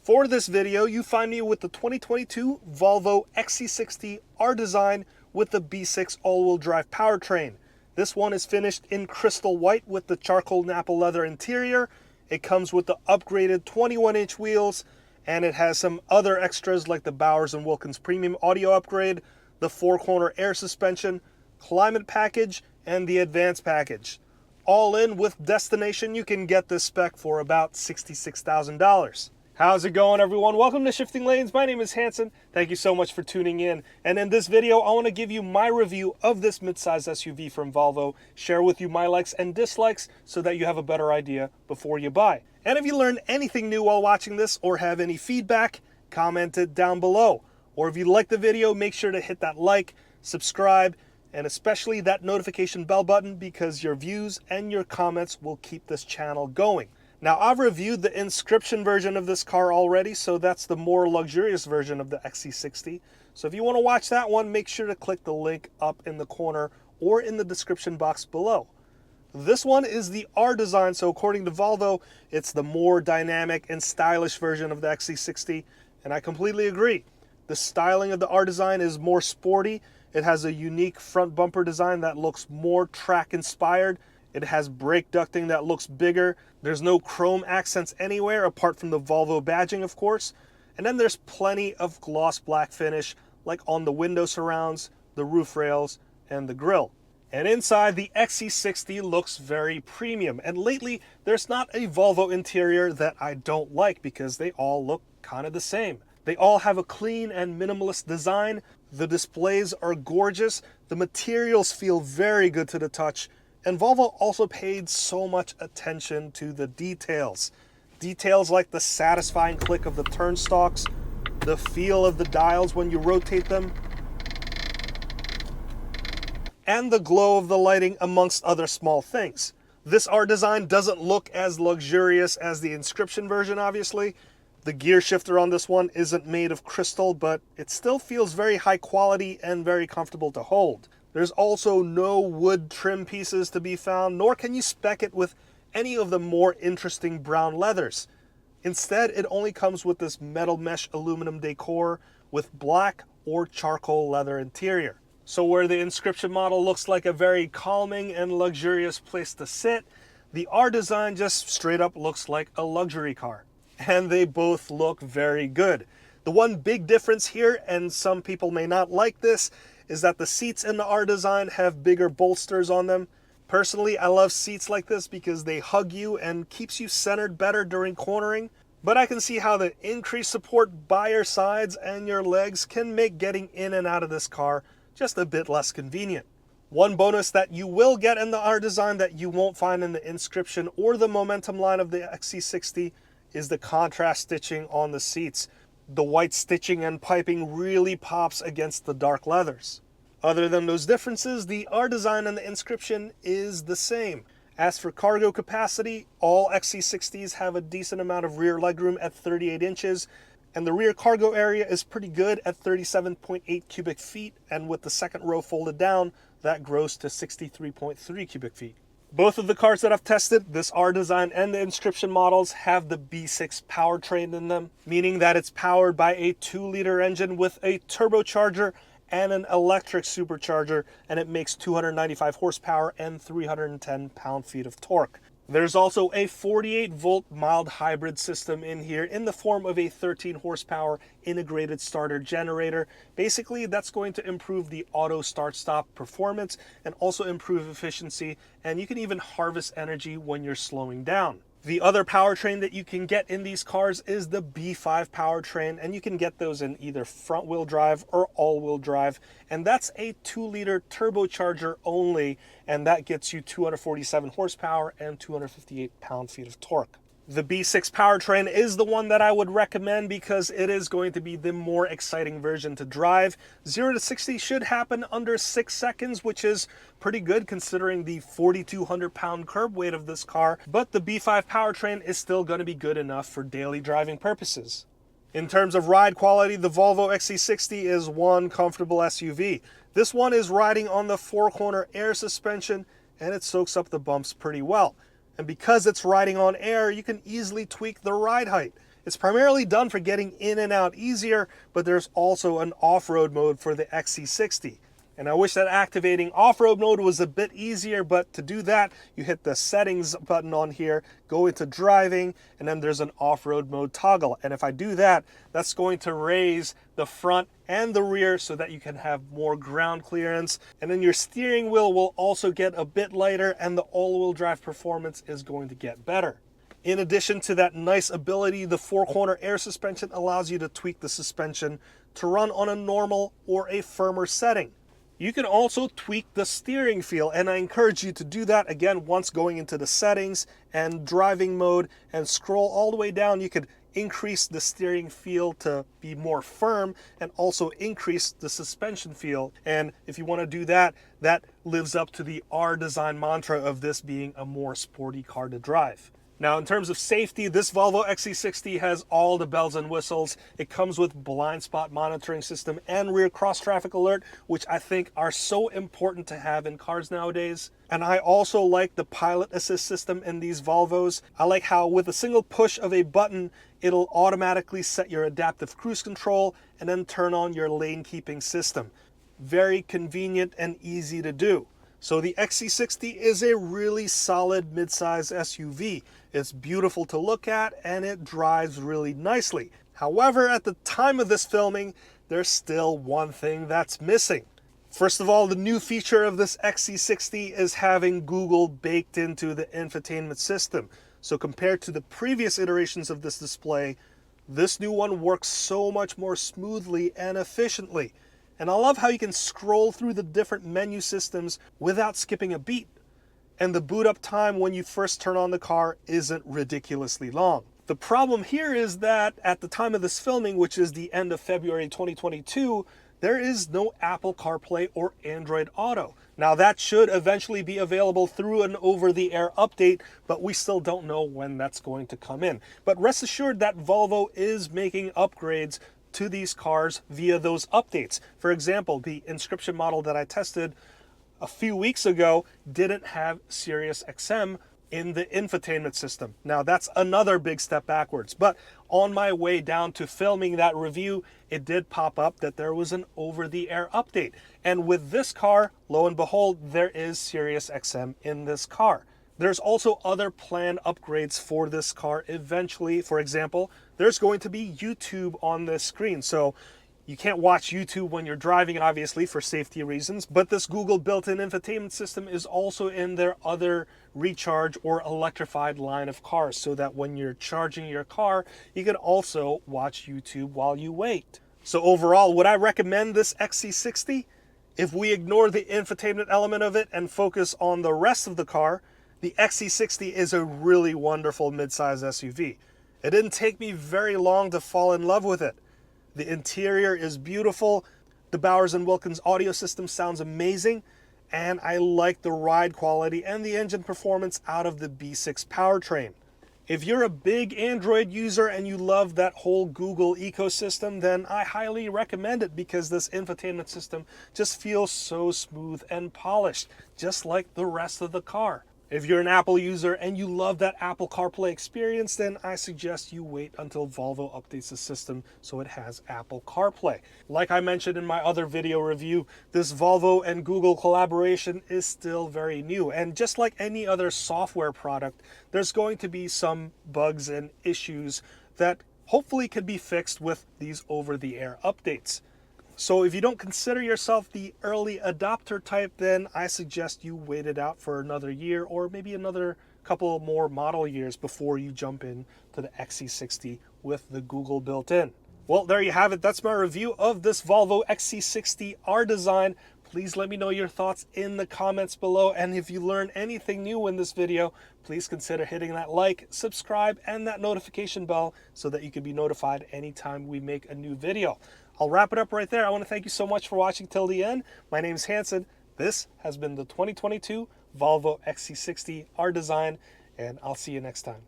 For this video, you find me with the 2022 Volvo XC60 R-Design with the B6 all-wheel drive powertrain. This one is finished in crystal white with the charcoal Nappa leather interior. It comes with the upgraded 21-inch wheels, and it has some other extras like the Bowers & Wilkins premium audio upgrade, the 4-corner air suspension, climate package, and the advanced package. All in with destination, you can get this spec for about $66,000. How's it going, everyone? Welcome to Shifting Lanes. My name is Hanson. Thank you so much for tuning in. And in this video, I want to give you my review of this midsize SUV from Volvo, share with you my likes and dislikes so that you have a better idea before you buy. And if you learned anything new while watching this or have any feedback, comment it down below. Or if you like the video, make sure to hit that like, subscribe, and especially that notification bell button, because your views and your comments will keep this channel going. Now, I've reviewed the Inscription version of this car already, so that's the more luxurious version of the XC60. So if you want to watch that one, make sure to click the link up in the corner or in the description box below. This one is the R-Design, so according to Volvo, it's the more dynamic and stylish version of the XC60, and I completely agree. The styling of the R-Design is more sporty. It has a unique front bumper design that looks more track-inspired. It has brake ducting that looks bigger. There's no chrome accents anywhere apart from the Volvo badging, of course. And then there's plenty of gloss black finish, like on the window surrounds, the roof rails, and the grille. And inside, the XC60 looks very premium. And lately, there's not a Volvo interior that I don't like because they all look kind of the same. They all have a clean and minimalist design. The displays are gorgeous. The materials feel very good to the touch. And Volvo also paid so much attention to the details. Details like the satisfying click of the turn stalks, the feel of the dials when you rotate them, and the glow of the lighting, amongst other small things. This R-Design doesn't look as luxurious as the Inscription version, obviously. The gear shifter on this one isn't made of crystal, but it still feels very high quality and very comfortable to hold. There's also no wood trim pieces to be found, nor can you spec it with any of the more interesting brown leathers. Instead, it only comes with this metal mesh aluminum decor with black or charcoal leather interior. So where the Inscription model looks like a very calming and luxurious place to sit, the R-Design just straight up looks like a luxury car. And they both look very good. The one big difference here, and some people may not like this, is that the seats in the R-Design have bigger bolsters on them. Personally, I love seats like this because they hug you and keeps you centered better during cornering. But I can see how the increased support by your sides and your legs can make getting in and out of this car just a bit less convenient. One bonus that you will get in the R-Design that you won't find in the Inscription or the Momentum line of the XC60 is the contrast stitching on the seats. The white stitching and piping really pops against the dark leathers. Other than those differences, the R-Design and the Inscription is the same. As for cargo capacity, all XC60s have a decent amount of rear legroom at 38 inches, and the rear cargo area is pretty good at 37.8 cubic feet, and with the second row folded down, that grows to 63.3 cubic feet. Both of the cars that I've tested, this R-Design and the Inscription models, have the B6 powertrain in them, meaning that it's powered by a 2-liter engine with a turbocharger and an electric supercharger, and it makes 295 horsepower and 310 pound-feet of torque. There's also a 48-volt mild hybrid system in here in the form of a 13 horsepower integrated starter generator. Basically, that's going to improve the auto start-stop performance and also improve efficiency, and you can even harvest energy when you're slowing down. The other powertrain that you can get in these cars is the B5 powertrain, and you can get those in either front-wheel drive or all-wheel drive, and that's a 2-liter turbocharger only, and that gets you 247 horsepower and 258 pound-feet of torque. The B6 powertrain is the one that I would recommend because it is going to be the more exciting version to drive. 0 to 60 should happen under 6 seconds, which is pretty good considering the 4,200 pound curb weight of this car, but the B5 powertrain is still going to be good enough for daily driving purposes. In terms of ride quality, the Volvo XC60 is one comfortable SUV. This one is riding on the 4-corner air suspension, and it soaks up the bumps pretty well. And because it's riding on air, you can easily tweak the ride height. It's primarily done for getting in and out easier, but there's also an off-road mode for the XC60. And I wish that activating off-road mode was a bit easier, but to do that, you hit the settings button on here, go into driving, and then there's an off-road mode toggle. And if I do that, that's going to raise the front and the rear so that you can have more ground clearance. And then your steering wheel will also get a bit lighter, and the all-wheel drive performance is going to get better. In addition to that nice ability, the four-corner air suspension allows you to tweak the suspension to run on a normal or a firmer setting. You can also tweak the steering feel, and I encourage you to do that again once going into the settings and driving mode and scroll all the way down. You could increase the steering feel to be more firm and also increase the suspension feel. And if you want to do that, that lives up to the R-Design mantra of this being a more sporty car to drive. Now, in terms of safety, this Volvo XC60 has all the bells and whistles. It comes with blind spot monitoring system and rear cross traffic alert, which I think are so important to have in cars nowadays. And I also like the pilot assist system in these Volvos. I like how with a single push of a button, it'll automatically set your adaptive cruise control and then turn on your lane keeping system. Very convenient and easy to do. So the XC60 is a really solid midsize SUV. It's beautiful to look at and it drives really nicely. However, at the time of this filming, there's still one thing that's missing. First of all, the new feature of this XC60 is having Google baked into the infotainment system. So compared to the previous iterations of this display, this new one works so much more smoothly and efficiently. And I love how you can scroll through the different menu systems without skipping a beat. And the boot up time when you first turn on the car isn't ridiculously long. The problem here is that at the time of this filming, which is the end of February 2022, there is no Apple CarPlay or Android Auto. Now that should eventually be available through an over-the-air update, but we still don't know when that's going to come in. But rest assured that Volvo is making upgrades to these cars via those updates. For example, the Inscription model that I tested a few weeks ago didn't have Sirius XM in the infotainment system. Now that's another big step backwards, but on my way down to filming that review, it did pop up that there was an over-the-air update. And with this car, lo and behold, there is Sirius XM in this car. There's also other planned upgrades for this car eventually. For example, there's going to be YouTube on this screen. So you can't watch YouTube when you're driving, obviously, for safety reasons. But this Google built-in infotainment system is also in their other recharge or electrified line of cars, so that when you're charging your car, you can also watch YouTube while you wait. So overall, would I recommend this XC60? If we ignore the infotainment element of it and focus on the rest of the car, the XC60 is a really wonderful midsize SUV. It didn't take me very long to fall in love with it. The interior is beautiful, the Bowers & Wilkins audio system sounds amazing, and I like the ride quality and the engine performance out of the B6 powertrain. If you're a big Android user and you love that whole Google ecosystem, then I highly recommend it because this infotainment system just feels so smooth and polished, just like the rest of the car. If you're an Apple user and you love that Apple CarPlay experience, then I suggest you wait until Volvo updates the system so it has Apple CarPlay. Like I mentioned in my other video review, this Volvo and Google collaboration is still very new. And just like any other software product, there's going to be some bugs and issues that hopefully can be fixed with these over-the-air updates. So if you don't consider yourself the early adopter type, then I suggest you wait it out for another year or maybe another couple more model years before you jump in to the XC60 with the Google built in. Well, there you have it. That's my review of this Volvo XC60 R-Design. Please let me know your thoughts in the comments below. And if you learned anything new in this video, please consider hitting that like, subscribe, and that notification bell so that you can be notified anytime we make a new video. I'll wrap it up right there. I want to thank you so much for watching till the end. My name is Hanson. This has been the 2022 Volvo XC60 R-Design, and I'll see you next time.